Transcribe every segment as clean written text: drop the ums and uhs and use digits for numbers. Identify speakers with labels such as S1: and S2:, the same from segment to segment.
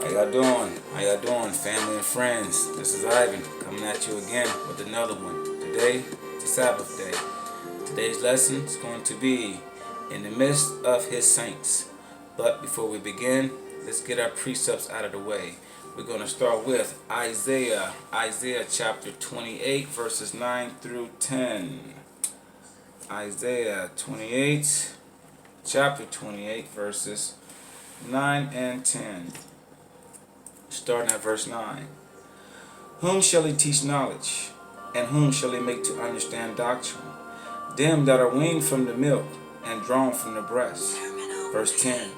S1: How y'all doing? How y'all doing, family and friends? This is Ivan coming at you again with another one. Today, it's a Sabbath day. Today's lesson is going to be in the midst of his saints. But before we begin, let's get our precepts out of the way. We're going to start with Isaiah chapter 28, verses 9 through 10. Isaiah 28, chapter 28, verses 9 and 10. Starting at verse 9. Whom shall he teach knowledge? And whom shall he make to understand doctrine? Them that are weaned from the milk and drawn from the breast. Verse 10.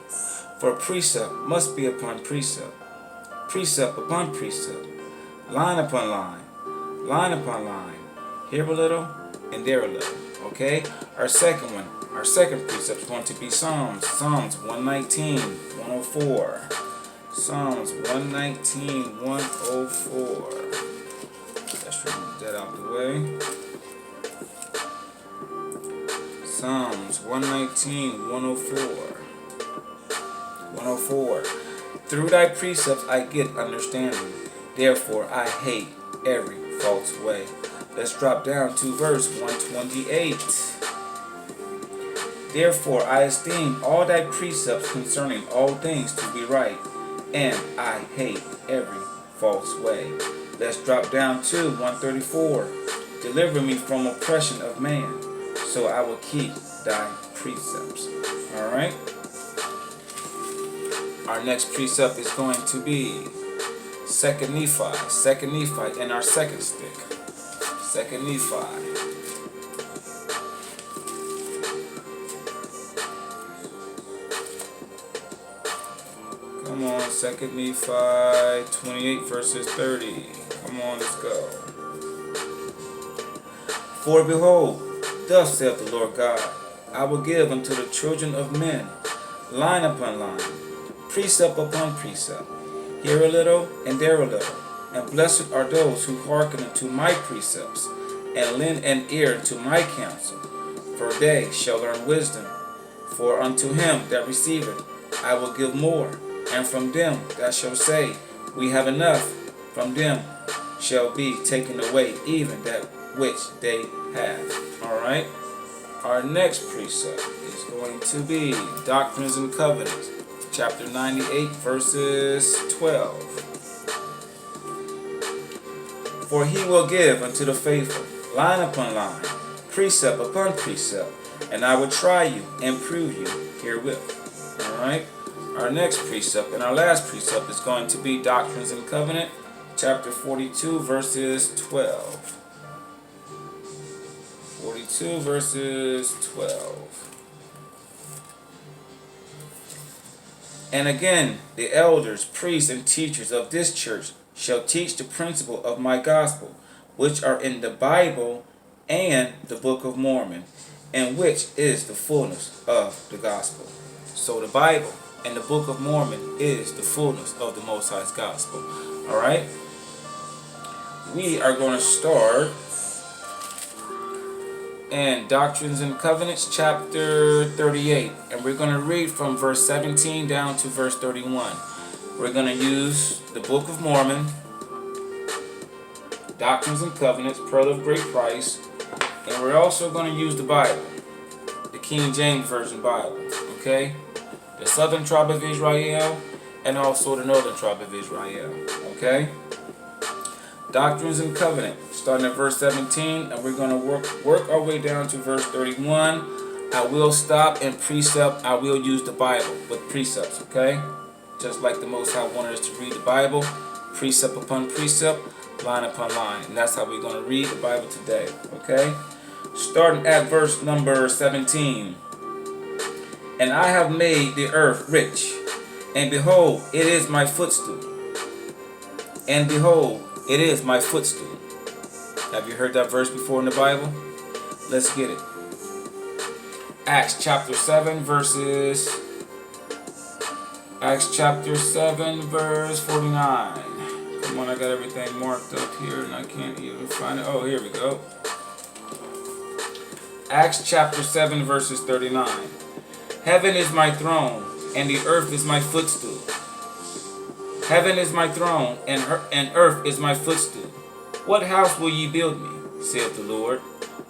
S1: For precept must be upon precept, precept upon precept, line upon line, line upon line, here a little and there a little. Okay? Our second precept is going to be Psalms 119, 104. Psalms 119, 104. Let's remove that out of the way. Psalms 119, 104. 104. Through thy precepts I get understanding. Therefore I hate every false way. Let's drop down to verse 128. Therefore I esteem all thy precepts concerning all things to be right, and I hate every false way. Let's drop down to 134. Deliver me from oppression of man, so I will keep thy precepts. Alright? Our next precept is going to be 2 Nephi, and our second stick. 2 Nephi. Come on, 2 Nephi 28 verses 30. Come on, let's go. For behold, thus saith the Lord God, I will give unto the children of men line upon line, precept upon precept, here a little and there a little. And blessed are those who hearken unto my precepts, and lend an ear to my counsel. For they shall learn wisdom. For unto him that receiveth I will give more. And from them that shall say, we have enough, from them shall be taken away even that which they have. Alright? Our next precept is going to be Doctrines and Covenants, chapter 98, verses 12. For he will give unto the faithful, line upon line, precept upon precept, and I will try you and prove you herewith. Alright? Our next precept and our last precept is going to be Doctrines and Covenant, chapter 42, verses 12. 42 verses 12. And again, the elders, priests, and teachers of this church shall teach the principle of my gospel, which are in the Bible and the Book of Mormon, and which is the fullness of the gospel. So the Bible and the Book of Mormon is the fullness of the Most High's gospel. Alright? We are going to start in Doctrines and Covenants, chapter 38. And we're going to read from verse 17 down to verse 31. We're going to use the Book of Mormon, Doctrines and Covenants, Pearl of Great Price, and we're also going to use the Bible, the King James Version Bible. Okay? The southern tribe of Israel, and also the northern tribe of Israel. Okay? Doctrines and Covenant, starting at verse 17, and we're going to work our way down to verse 31. I will stop and precept. I will use the Bible with precepts, okay? Just like the Most High wanted us to read the Bible, precept upon precept, line upon line. And that's how we're going to read the Bible today, okay? Starting at verse number 17. And I have made the earth rich, and behold, it is my footstool. And behold, it is my footstool. Have you heard that verse before in the Bible? Let's get it. Acts chapter 7, verse 49. Come on, I got everything marked up here, and I can't even find it. Oh, here we go. Acts chapter 7, verses 39. Heaven is my throne, and the earth is my footstool. Heaven is my throne, and earth is my footstool. What house will ye build me, saith the Lord?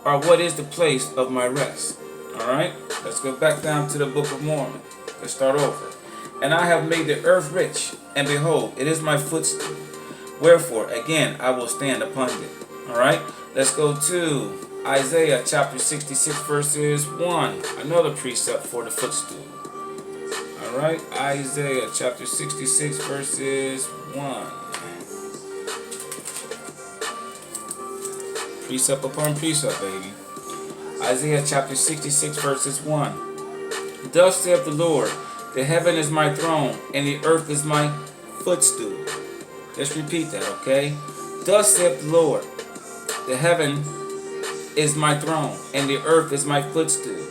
S1: Or what is the place of my rest? Alright, let's go back down to the Book of Mormon. Let's start over. And I have made the earth rich, and behold, it is my footstool. Wherefore, again, I will stand upon it. Alright, let's go to Isaiah chapter 66, verses 1. Another precept for the footstool. Alright, Isaiah chapter 66, verses 1. Precept upon precept, baby. Isaiah chapter 66, verses 1. Thus saith the Lord, the heaven is my throne, and the earth is my footstool. Let's repeat that, okay? Thus saith the Lord, the heaven is my throne, and the earth is my footstool.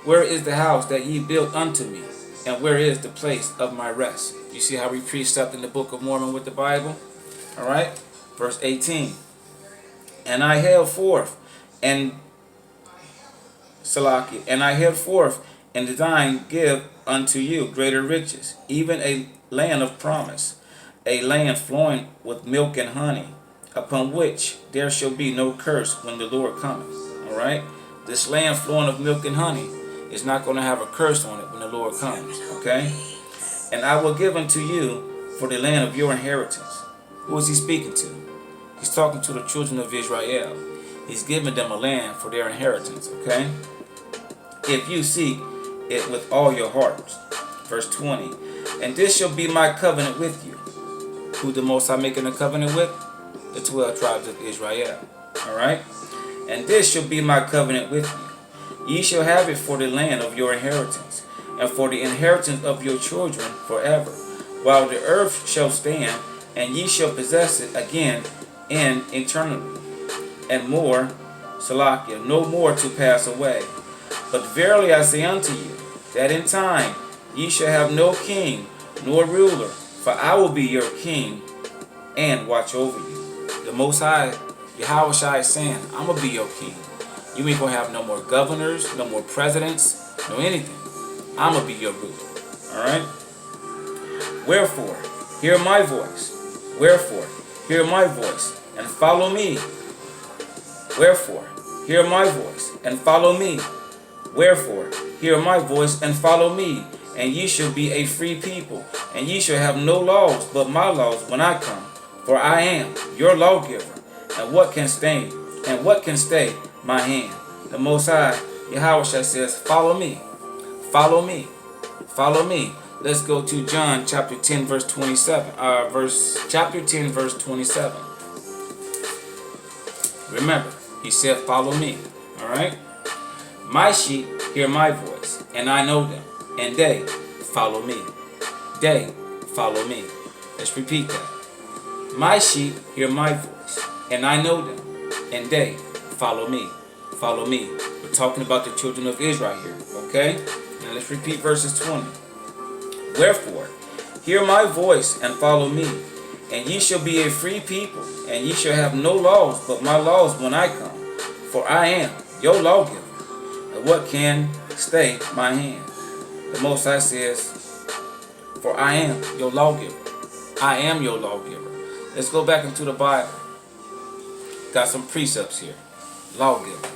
S1: Where is the house that ye built unto me? And where is the place of my rest? You see how we precept in the Book of Mormon with the Bible? Alright? Verse 18. And I held forth, and Salaki, and I held forth, and designed give unto you greater riches, even a land of promise, a land flowing with milk and honey, upon which there shall be no curse when the Lord cometh. Alright? This land flowing of milk and honey is not going to have a curse on it when the Lord comes. Okay? And I will give unto you for the land of your inheritance. Who is he speaking to? He's talking to the children of Israel. He's giving them a land for their inheritance. Okay? If you seek it with all your hearts. Verse 20. And this shall be my covenant with you. Who the Most High making a covenant with? The 12 tribes of Israel. Alright? And this shall be my covenant with you. Ye shall have it for the land of your inheritance, and for the inheritance of your children forever, while the earth shall stand, and ye shall possess it again in eternity. And more, Salakia, no more to pass away. But verily I say unto you, that in time ye shall have no king nor ruler, for I will be your king and watch over you. The Most High, Yahweh Shai is saying, I'm going to be your king. You ain't going to have no more governors, no more presidents, no anything. I'm going to be your ruler. Alright? Wherefore, hear my voice. Wherefore, hear my voice and follow me. Wherefore, hear my voice and follow me. Wherefore, hear my voice and follow me. And ye shall be a free people. And ye shall have no laws but my laws when I come. For I am your lawgiver. And what can stay? And what can stay my hand? The Most High, Yahweh says, follow me. Follow me. Follow me. Let's go to John chapter 10, verse 27. Chapter 10, verse 27. Remember, he said, follow me. Alright? My sheep hear my voice, and I know them, and they follow me. They follow me. Let's repeat that. My sheep hear my voice, and I know them, and they follow me. Follow me. We're talking about the children of Israel here. Okay? Now let's repeat verses 20. Wherefore, hear my voice and follow me, and ye shall be a free people, and ye shall have no laws but my laws when I come. For I am your lawgiver, and what can stay my hand? The Most High says, for I am your lawgiver. I am your lawgiver. Let's go back into the Bible. Got some precepts here. Lawgiver.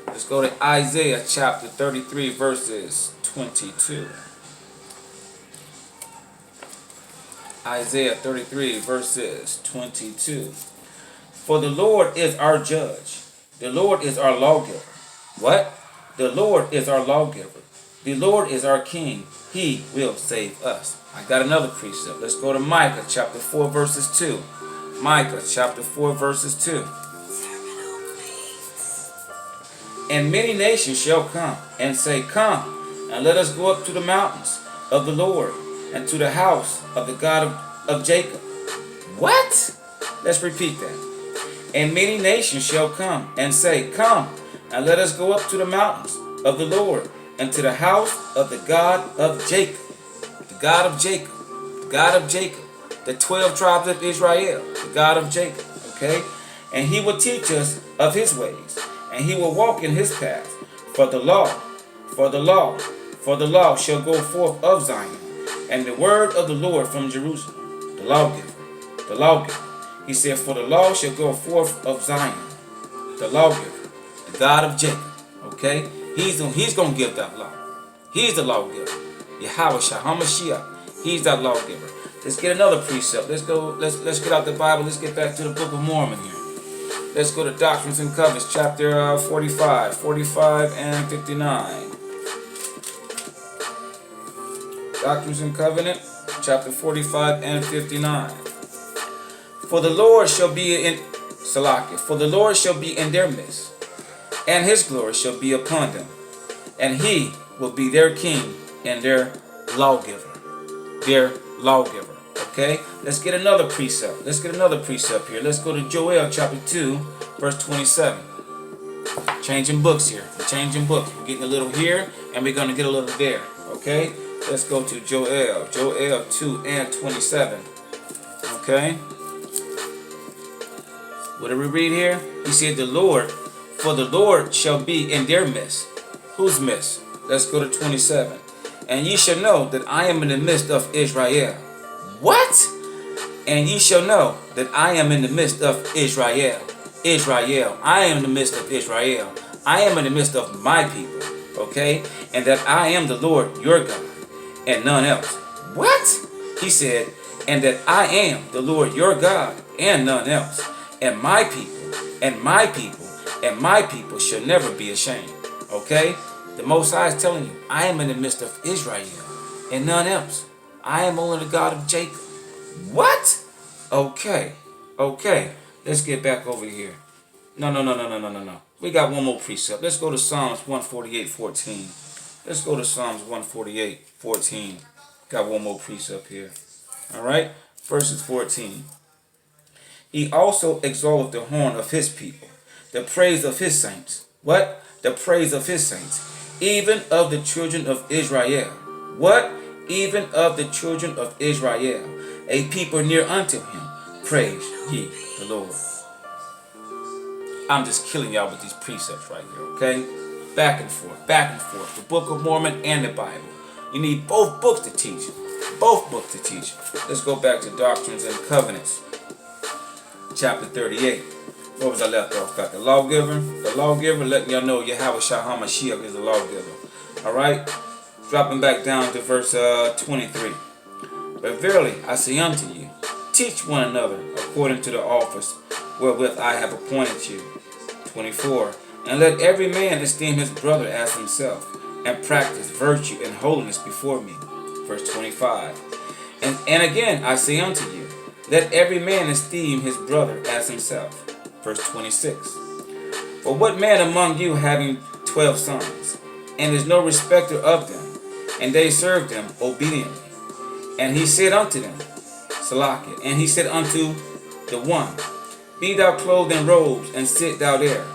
S1: Let's go to Isaiah chapter 33, verses 22. Isaiah 33, verses 22. For the Lord is our judge. The Lord is our lawgiver. What? The Lord is our lawgiver. The Lord is our king. He will save us. I got another precept. Let's go to Micah chapter 4, verses 2. Micah chapter 4, verses 2. And many nations shall come and say, come, and let us go up to the mountains of the Lord, and to the house of the God of Jacob. What? Let's repeat that. And many nations shall come and say, come, and let us go up to the mountains of the Lord, and to the house of the God of Jacob. The God of Jacob. The God of Jacob. The 12 tribes of Israel. The God of Jacob. Okay? And he will teach us of his ways, and he will walk in his path. For the law shall go forth of Zion, and the word of the Lord from Jerusalem. the lawgiver, the lawgiver. He said, for the law shall go forth of Zion, the lawgiver, the God of Jacob. Okay? He's going to give that law. He's the lawgiver. Yahweh Shah HaMashiach. He's that lawgiver. Let's get another precept. Let's go. Let's get out the Bible. Let's get back to the Book of Mormon here. Let's go to Doctrines and Covenants, chapter 45 and 59. Doctrines and Covenant, chapter 45 and 59. For the Lord shall be in Salakia. For the Lord shall be in their midst, and his glory shall be upon them, and he will be their king and their lawgiver. Their lawgiver. Okay? Let's get another precept. Let's get another precept here. Let's go to Joel chapter 2, verse 27. Changing books here. We're changing books. We're getting a little here, and we're going to get a little there. Okay? Let's go to Joel. Joel 2 and 27. Okay? What do we read here? He said, the Lord, for the Lord shall be in their midst. Whose midst? Let's go to 27. And ye shall know that I am in the midst of Israel. What? And ye shall know that I am in the midst of Israel. Israel. I am in the midst of Israel. I am in the midst of my people. Okay? And that I am the Lord your God, and none else. What? He said, and that I am the Lord your God, and none else. And my people, and my people, and my people shall never be ashamed. Okay? The Most High is telling you, I am in the midst of Israel, and none else. I am only the God of Jacob. What? Okay. Okay. Let's get back over here. No. We got one more precept. Let's go to Psalms 148:14. Let's go to Psalms 148:14. Got one more precept here. All right. Verses 14. He also exalteth the horn of his people, the praise of his saints. What? The praise of his saints. Even of the children of Israel. What? Even of the children of Israel, a people near unto him. Praise ye the Lord. I'm just killing y'all with these precepts right here, okay? Back and forth, back and forth. The Book of Mormon and the Bible. You need both books to teach. Both books to teach. Let's go back to Doctrines and Covenants, chapter 38. What was I left off at? The lawgiver. The lawgiver letting y'all know Yahweh Shah HaMashiach is the lawgiver. All right? Dropping back down to verse 23. But verily I say unto you, teach one another according to the office wherewith I have appointed you. 24. And let every man esteem his brother as himself, and practice virtue and holiness before me. Verse 25. And again I say unto you, let every man esteem his brother as himself. Verse 26. For what man among you having 12 sons, and is no respecter of them, and they served them obediently? And he said unto them, Salakia, and he said unto the one, be thou clothed in robes, and sit thou there.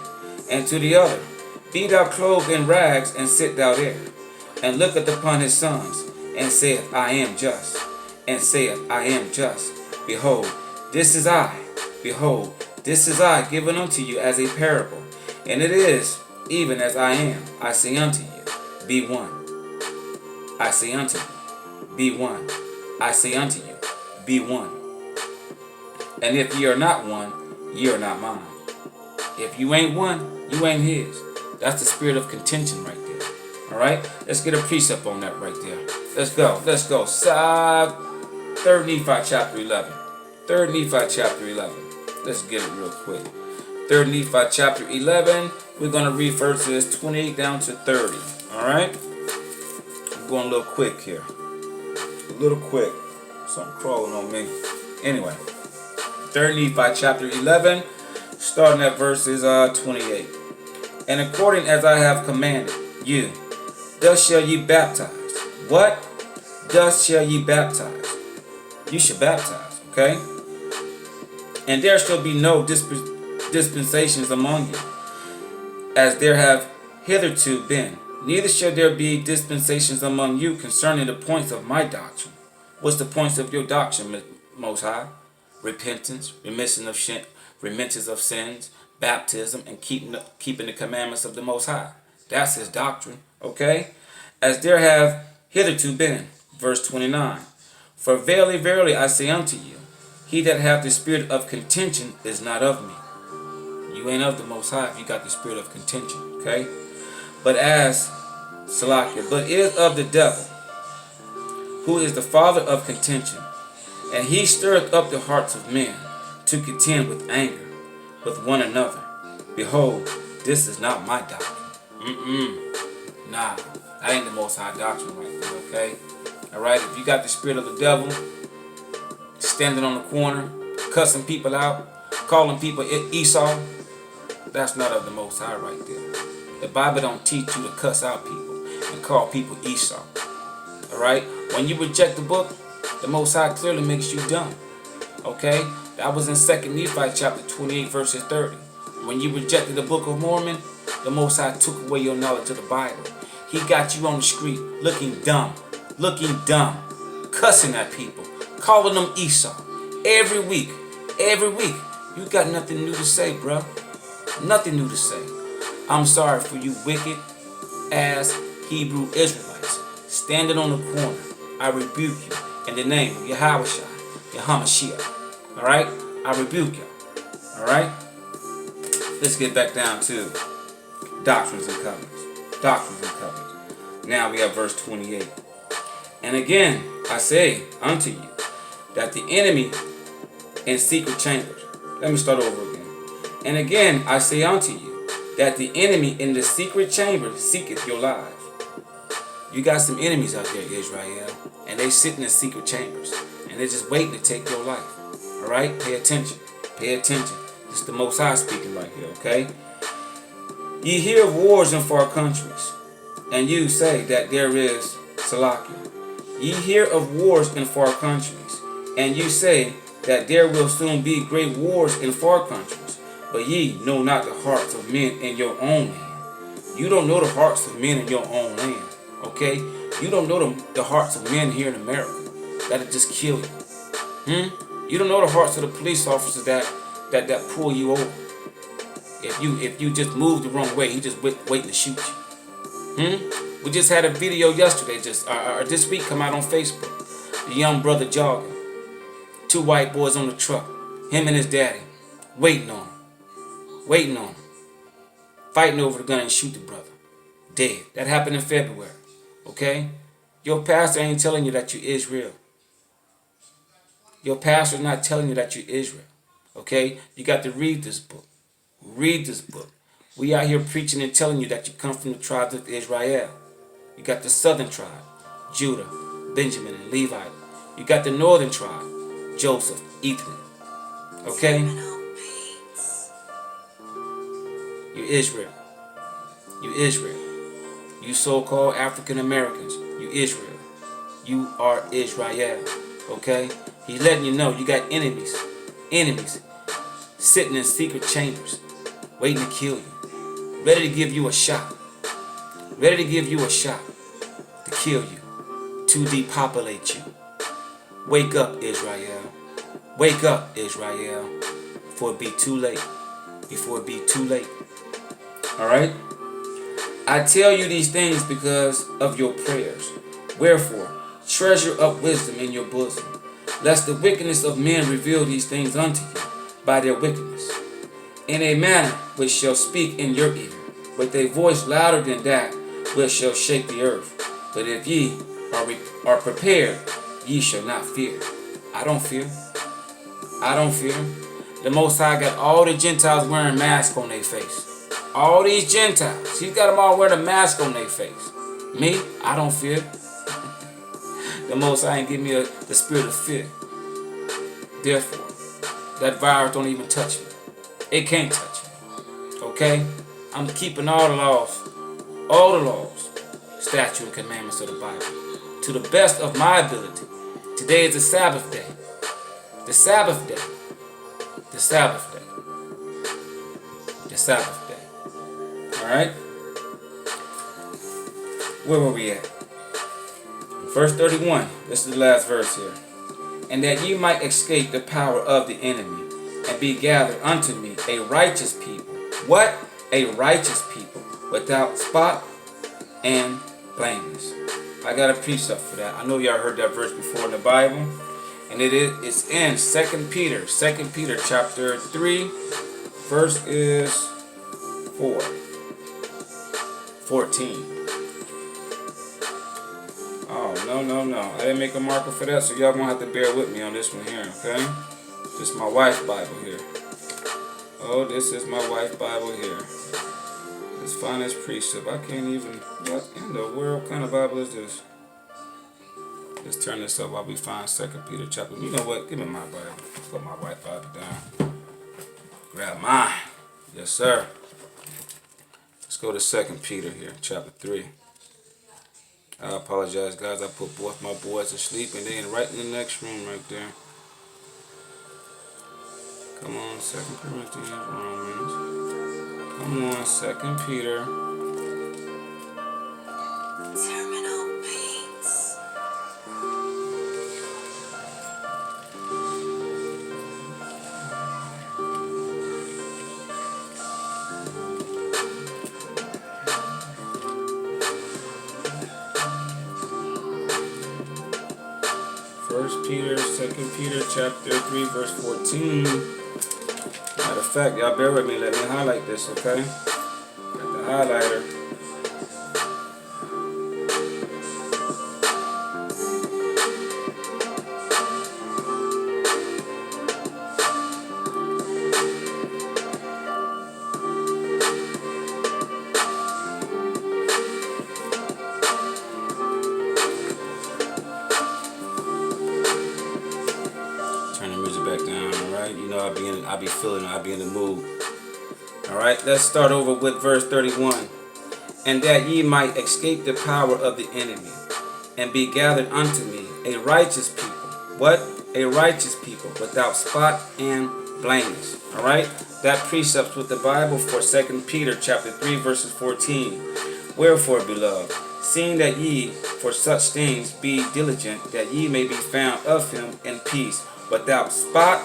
S1: And to the other, be thou clothed in rags, and sit thou there. And looketh upon his sons, and saith, I am just. And saith, I am just. Behold, this is I. Behold, this is I given unto you as a parable. And it is even as I am. I say unto you, be one. I say unto you, be one. I say unto you, be one. And if ye are not one, ye are not mine. If you ain't one, you ain't his. That's the spirit of contention right there. All right? Let's get a precept on that right there. Let's go. Let's go. 3rd Nephi chapter 11. 3rd Nephi chapter 11. Let's get it real quick. 3rd Nephi chapter 11. We're going to read verses 28 down to 30. All right? I'm going a little quick here. A little quick. Something crawling on me. Anyway. 3rd Nephi chapter 11. Starting at verses 28. And according as I have commanded you, thus shall ye baptize. What? Thus shall ye baptize. You shall baptize, okay? And there shall be no dispensations among you, as there have hitherto been. Neither shall there be dispensations among you concerning the points of my doctrine. What's the points of your doctrine, Most High? Repentance, remission of sins, baptism, and keeping the commandments of the Most High. That's his doctrine, okay? As there have hitherto been. Verse 29. For verily, verily, I say unto you, He that hath the spirit of contention is not of me. You ain't of the Most High if you got the spirit of contention, okay? But as Salakia, but is of the devil, who is the father of contention, and he stirreth up the hearts of men to contend with anger with one another. Behold, this is not my doctrine. Nah, that ain't the Most High doctrine right there, okay? Alright, if you got the spirit of the devil, standing on the corner, cussing people out, calling people Esau, that's not of the Most High right there. The Bible don't teach you to cuss out people and call people Esau. Alright? When you reject the book, the Most High clearly makes you dumb. Okay? That was in 2 Nephi chapter 28 verses 30. When you rejected the Book of Mormon, the Most High took away your knowledge of the Bible. He got you on the street looking dumb, cussing at people, calling them Esau. Every week. You got nothing new to say, bro. Nothing new to say. I'm sorry for you wicked ass Hebrew Israelites standing on the corner. I rebuke you in the name of Yahweh Shai, Yahamashiach. Alright? I rebuke you. Alright? Let's get back down to doctrines and covenants. Now we have verse 28. And again, I say unto you that the enemy in secret chambers. Let me start over again. And again, I say unto you that the enemy in the secret chamber seeketh your lives. You got some enemies out there, Israel, and they sit in the secret chambers, and they're just waiting to take your life. All right? Pay attention. This is the Most High speaking right here, okay? Ye hear of wars in far countries, and you say that there is Salakia. Ye hear of wars in far countries, and you say that there will soon be great wars in far countries, but ye know not the hearts of men in your own land. You don't know the hearts of men in your own land, okay? You don't know the hearts of men here in America that'll just kill you. You don't know the hearts of the police officers that pull you over. If you just move the wrong way, he just waiting to shoot you. We just had a video yesterday, this week, come out on Facebook. The young brother jogging. 2 white boys on the truck. Him and his daddy. Waiting on him. Fighting over the gun and shoot the brother. Dead. That happened in February. Okay? Your pastor ain't telling you that you Israel. Your pastor's not telling you that you Israel. Okay? You got to read this book. Read this book. We out here preaching and telling you that you come from the tribes of Israel. You got the southern tribe, Judah, Benjamin, and Levi. You got the northern tribe, Joseph, Ethan. Okay? You Israel. You so-called African Americans. You Israel. You are Israel. Okay? He's letting you know you got enemies sitting in secret chambers waiting to kill you. Ready to give you a shot. To kill you. To depopulate you. Wake up, Israel. Before it be too late. Alright? I tell you these things because of your prayers. Wherefore, treasure up wisdom in your bosom, lest the wickedness of men reveal these things unto you by their wickedness, in a manner which shall speak in your ear, with a voice louder than that which shall shake the earth. But if ye are prepared, ye shall not fear. I don't fear. The Most High got all the Gentiles wearing masks on their face. All these Gentiles, he's got them all wearing a mask on their face. Me, I don't fear. The Most High ain't give me the spirit of fear. Therefore, that virus don't even touch me. It can't touch me. Okay? I'm keeping all the laws, statutes, and commandments of the Bible to the best of my ability. Today is the Sabbath day. The Sabbath day. Alright? Where were we at? Verse 31. This is the last verse here. And that ye might escape the power of the enemy, and be gathered unto me a righteous people. What? A righteous people, without spot and blameless. I got a precept for that. I know y'all heard that verse before in the Bible. And it's in 2 Peter. 2 Peter chapter 3, verse is 14. Oh, no. I didn't make a marker for that, so y'all gonna have to bear with me on this one here, okay? This is my wife's Bible here. Oh, this is my wife's Bible here. This finest precept. I can't even. What in the world kind of Bible is this? Let's turn this up while we find 2 Peter chapter. You know what? Give me my Bible. Put my white Bible down. Grab mine. Yes, sir. Let's go to 2 Peter here, chapter 3. I apologize, guys. I put both my boys to sleep, and they in right in the next room right there. Come on, 2 Corinthians, Romans. Come on, 2 Peter.
S2: Terminal Beats.
S1: First Peter, 2 Peter, chapter 3, verse 14. Matter of fact, y'all bear with me. Let me highlight this, okay? Got the highlighter. Turn the music back down, alright? You know I be feeling it, I be in the mood. Alright, let's start over with verse 31. And that ye might escape the power of the enemy, and be gathered unto me, a righteous people. What? A righteous people, without spot and blameless. Alright? That precepts with the Bible for 2 Peter chapter 3, verses 14. Wherefore, beloved, seeing that ye for such things be diligent, that ye may be found of him in peace, without spot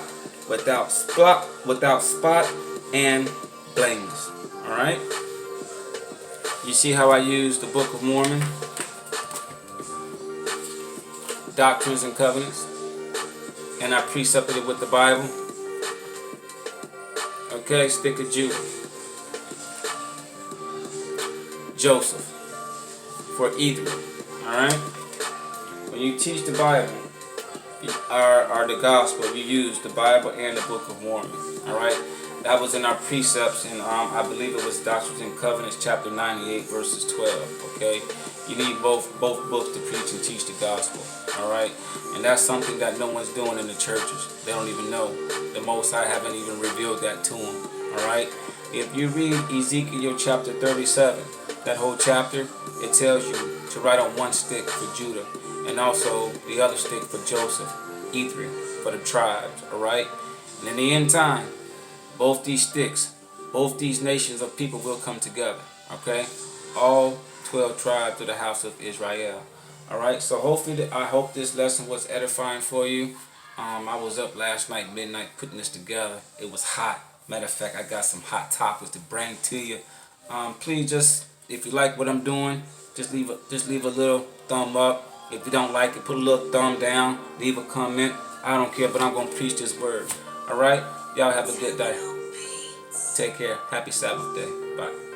S1: and blameless. Alright? You see how I use the Book of Mormon? Doctrines and Covenants. And I precepted it with the Bible. Okay, stick of Judah. Joseph. For either. Alright? When you teach the Bible, or the gospel, you use the Bible and the Book of Mormon. Alright? That was in our precepts, and I believe it was Doctrines and Covenants, chapter 98, verses 12. Okay? You need both books to preach and teach the gospel. Alright? And that's something that no one's doing in the churches. They don't even know. The Most High haven't even revealed that to them. Alright? If you read Ezekiel chapter 37, that whole chapter, it tells you to write on one stick for Judah, and also the other stick for Joseph, Ephraim, for the tribes, alright? And in the end time, both these sticks, both these nations of people will come together, okay? All 12 tribes of the house of Israel, alright? So hopefully, I hope this lesson was edifying for you. I was up last night, midnight, putting this together. It was hot. Matter of fact, I got some hot topics to bring to you. Please just, if you like what I'm doing, just leave a little thumb up. If you don't like it, put a little thumb down. Leave a comment. I don't care, but I'm going to preach this word. Alright? Y'all have a good day. Take care. Happy Sabbath day. Bye.